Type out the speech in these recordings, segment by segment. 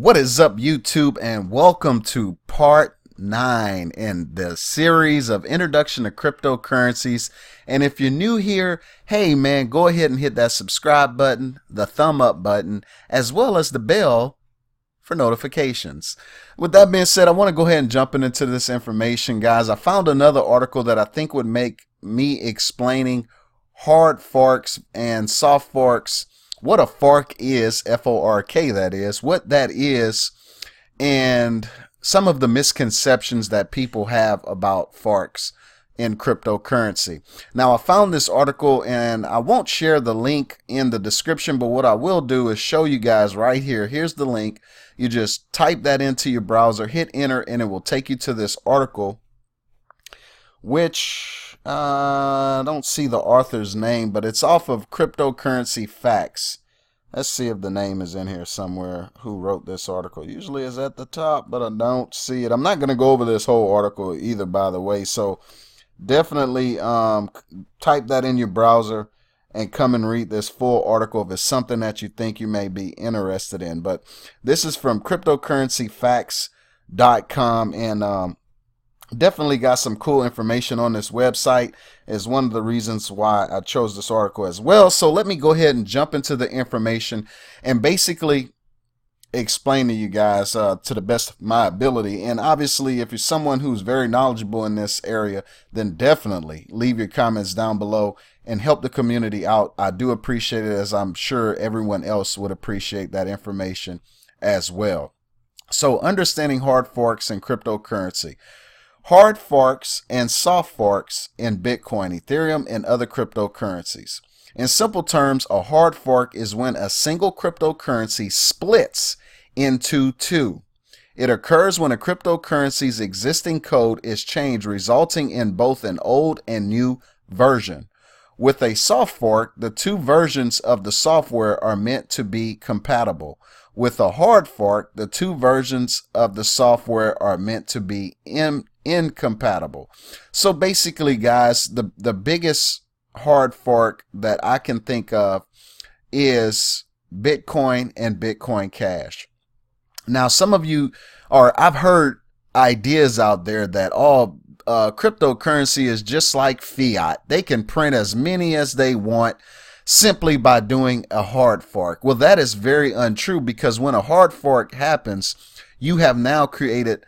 What is up, YouTube, and welcome to part 9 in the series of Introduction to Cryptocurrencies. And if you're new here, hey man, go ahead and hit that subscribe button, the thumb up button, as well as the bell for notifications. With that being said, I want to go ahead and jump into this information, guys. I found another article that I think would make me explaining hard forks and soft forks, what a fork is, F-O-R-K that is, what that is, and some of the misconceptions that people have about forks in cryptocurrency. Now, I found this article and I won't share the link in the description, but what I will do is show you guys right here. Here's the link. You just type that into your browser, hit enter, and it will take you to this article, which I don't see the author's name, but it's off of Cryptocurrency Facts. Let's see if the name is in here somewhere. Who wrote this article? Usually is at the top, but I don't see it. I'm not going to go over this whole article either, by the way. So definitely type that in your browser and come and read this full article if it's something that you think you may be interested in. But this is from cryptocurrencyfacts.com, and definitely got some cool information on this website. Is one of the reasons why I chose this article as well. So let me go ahead and jump into the information and basically explain to you guys to the best of my ability. And obviously, if you're someone who's very knowledgeable in this area, then definitely leave your comments down below and help the community out. I do appreciate it, as I'm sure everyone else would appreciate that information as well. So understanding hard forks in cryptocurrency. Hard forks and soft forks in Bitcoin, Ethereum, and other cryptocurrencies. In simple terms, a hard fork is when a single cryptocurrency splits into two. It occurs when a cryptocurrency's existing code is changed, resulting in both an old and new version. With a soft fork, the two versions of the software are meant to be compatible. With a hard fork, the two versions of the software are meant to be incompatible. So basically, guys, the biggest hard fork that I can think of is Bitcoin and Bitcoin Cash. Now, some of you I've heard ideas out there that all cryptocurrency is just like fiat. They can print as many as they want simply by doing a hard fork. Well, that is very untrue, because when a hard fork happens, you have now created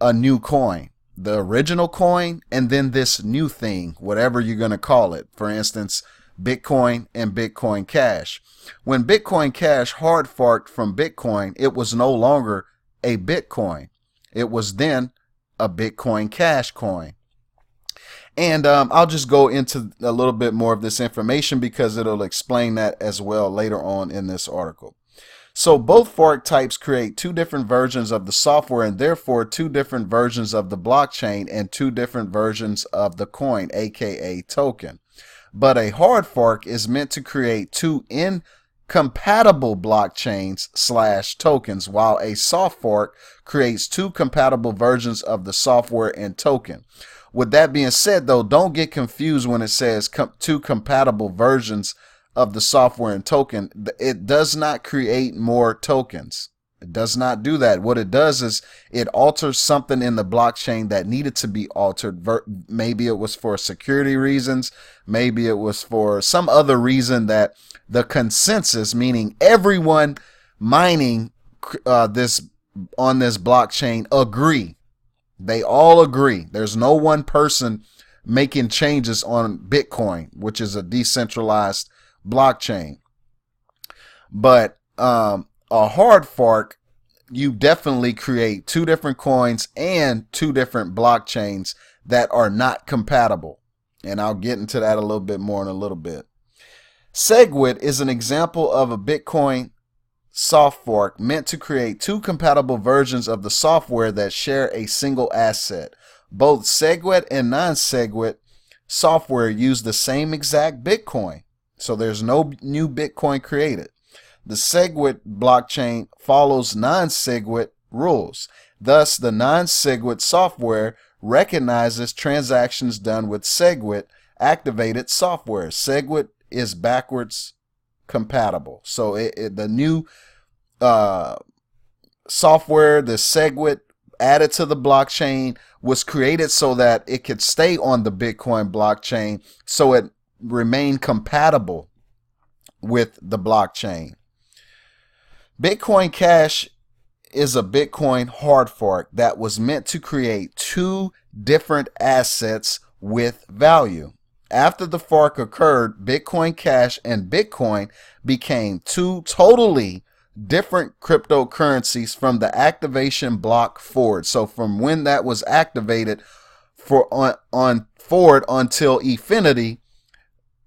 a new coin, the original coin, and then this new thing, whatever you're going to call it. For instance, Bitcoin and Bitcoin Cash. When Bitcoin Cash hard forked from Bitcoin, it was no longer a Bitcoin. It was then a Bitcoin Cash coin. And I'll just go into a little bit more of this information because it'll explain that as well later on in this article. So both fork types create two different versions of the software, and therefore two different versions of the blockchain and two different versions of the coin, aka token. But a hard fork is meant to create two incompatible blockchains / tokens, while a soft fork creates two compatible versions of the software and token. With that being said, though, don't get confused when it says two compatible versions of the software and token. It does not create more tokens. It does not do that. What it does is it alters something in the blockchain that needed to be altered. Maybe it was for security reasons. Maybe it was for some other reason that the consensus, meaning everyone mining this on this blockchain, agree. They all agree. There's no one person making changes on Bitcoin, which is a decentralized blockchain. But a hard fork, you definitely create two different coins and two different blockchains that are not compatible. And I'll get into that a little bit more in a little bit. SegWit is an example of a Bitcoin soft fork meant to create two compatible versions of the software that share a single asset. Both SegWit and non-SegWit software use the same exact Bitcoin, so there's no new Bitcoin created. The SegWit blockchain follows non-SegWit rules. Thus, the non-SegWit software recognizes transactions done with SegWit activated software. SegWit is backwards compatible. So the new software, this SegWit added to the blockchain, was created so that it could stay on the Bitcoin blockchain, so it remained compatible with the blockchain. Bitcoin Cash is a Bitcoin hard fork that was meant to create two different assets with value. After the fork occurred, Bitcoin Cash and Bitcoin became two totally different cryptocurrencies from the activation block forward. So from when that was activated on forward until infinity,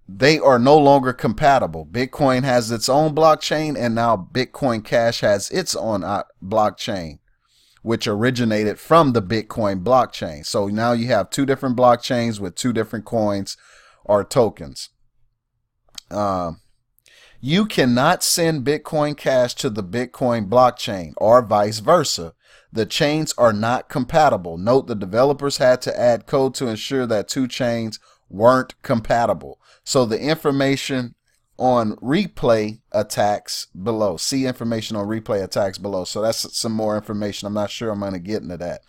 they are no longer compatible. Bitcoin has its own blockchain, and now Bitcoin Cash has its own blockchain, which originated from the Bitcoin blockchain. So now you have two different blockchains with two different coins or tokens. You cannot send Bitcoin Cash to the Bitcoin blockchain or vice versa. The chains are not compatible. Note the developers had to add code to ensure that two chains weren't compatible. So the information on replay attacks below. See information on replay attacks below. So that's some more information. I'm not sure I'm going to get into that.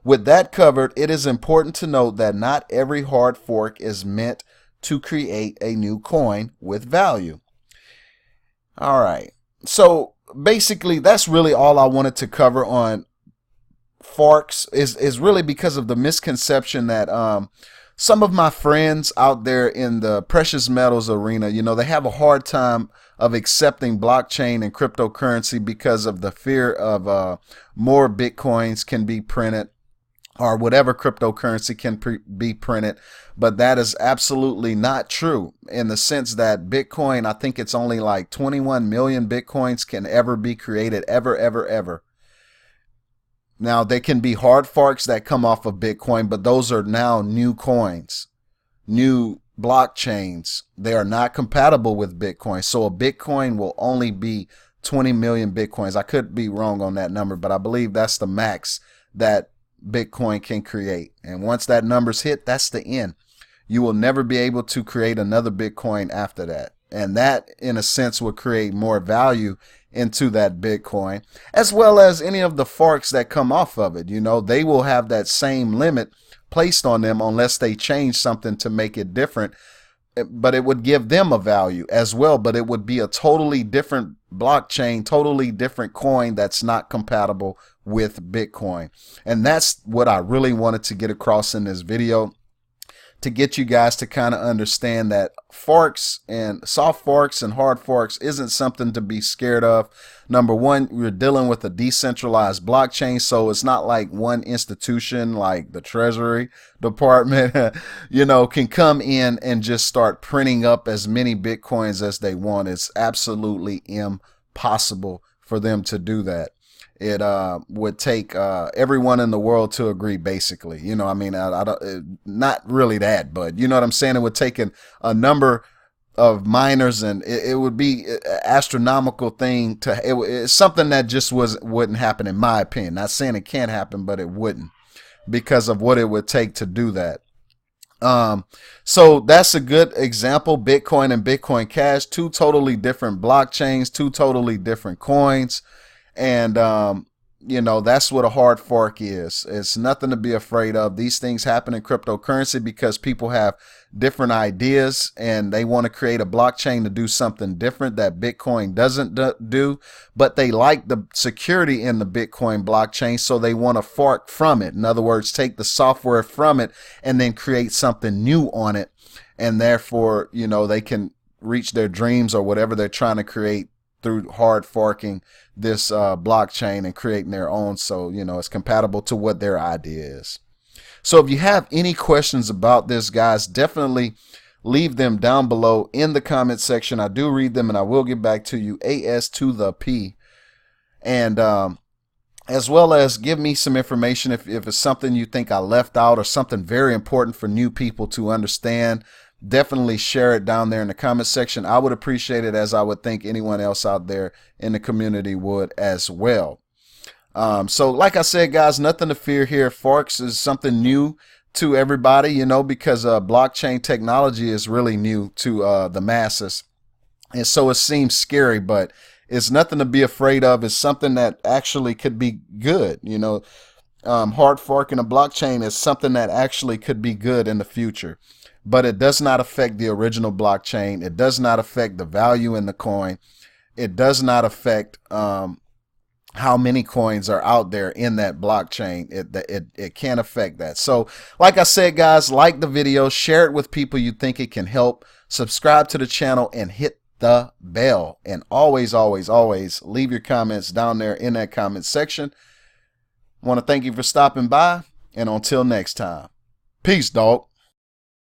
With that covered, it is important to note that not every hard fork is meant to create a new coin with value. All right. So basically, that's really all I wanted to cover on forks. Is really because of the misconception that some of my friends out there in the precious metals arena, they have a hard time of accepting blockchain and cryptocurrency because of the fear of more Bitcoins can be printed, or whatever cryptocurrency can be printed. But that is absolutely not true, in the sense that Bitcoin, I think it's only like 21 million Bitcoins can ever be created, ever. Now, there can be hard forks that come off of Bitcoin, but those are now new coins, new blockchains. They are not compatible with Bitcoin. So a Bitcoin will only be 20 million Bitcoins. I could be wrong on that number, but I believe that's the max that Bitcoin can create. And once that number's hit, that's the end. You will never be able to create another Bitcoin after that. And that, in a sense, will create more value into that Bitcoin, as well as any of the forks that come off of it. They will have that same limit placed on them unless they change something to make it different. But it would give them a value as well. But it would be a totally different blockchain, totally different coin that's not compatible with Bitcoin. And that's what I really wanted to get across in this video, to get you guys to kind of understand that forks and soft forks and hard forks isn't something to be scared of. Number one, we're dealing with a decentralized blockchain, so it's not like one institution like the Treasury Department, can come in and just start printing up as many Bitcoins as they want. It's absolutely impossible for them to do that. It would take everyone in the world to agree, basically. I don't, not really that, but you know what I'm saying? It would take a number of miners, and it would be an astronomical thing it's something that just wouldn't happen, in my opinion. Not saying it can't happen, but it wouldn't, because of what it would take to do that. So that's a good example. Bitcoin and Bitcoin Cash, two totally different blockchains, two totally different coins. And, that's what a hard fork is. It's nothing to be afraid of. These things happen in cryptocurrency because people have different ideas and they want to create a blockchain to do something different that Bitcoin doesn't do, but they like the security in the Bitcoin blockchain, so they want to fork from it. In other words, take the software from it and then create something new on it. And therefore, they can reach their dreams or whatever they're trying to create through hard forking this blockchain and creating their own, so it's compatible to what their idea is. So if you have any questions about this, guys, definitely leave them down below in the comment section. I do read them and I will get back to you AS and as well as give me some information if it's something you think I left out or something very important for new people to understand. Definitely share it down there in the comment section. I would appreciate it, as I would think anyone else out there in the community would as well. So like I said, guys, nothing to fear here. Forks is something new to everybody, because blockchain technology is really new to the masses. And so it seems scary, but It's nothing to be afraid of. It's something that actually could be good. Hard forking a blockchain is something that actually could be good in the future, but it does not affect the original blockchain. It does not affect the value in the coin. It does not affect how many coins are out there in that blockchain. It can't affect that. So like I said, guys, like the video, share it with people you think it can help, subscribe to the channel, and hit the bell. And always, always, always leave your comments down there in that comment section. I want to thank you for stopping by, and until next time, peace, dog.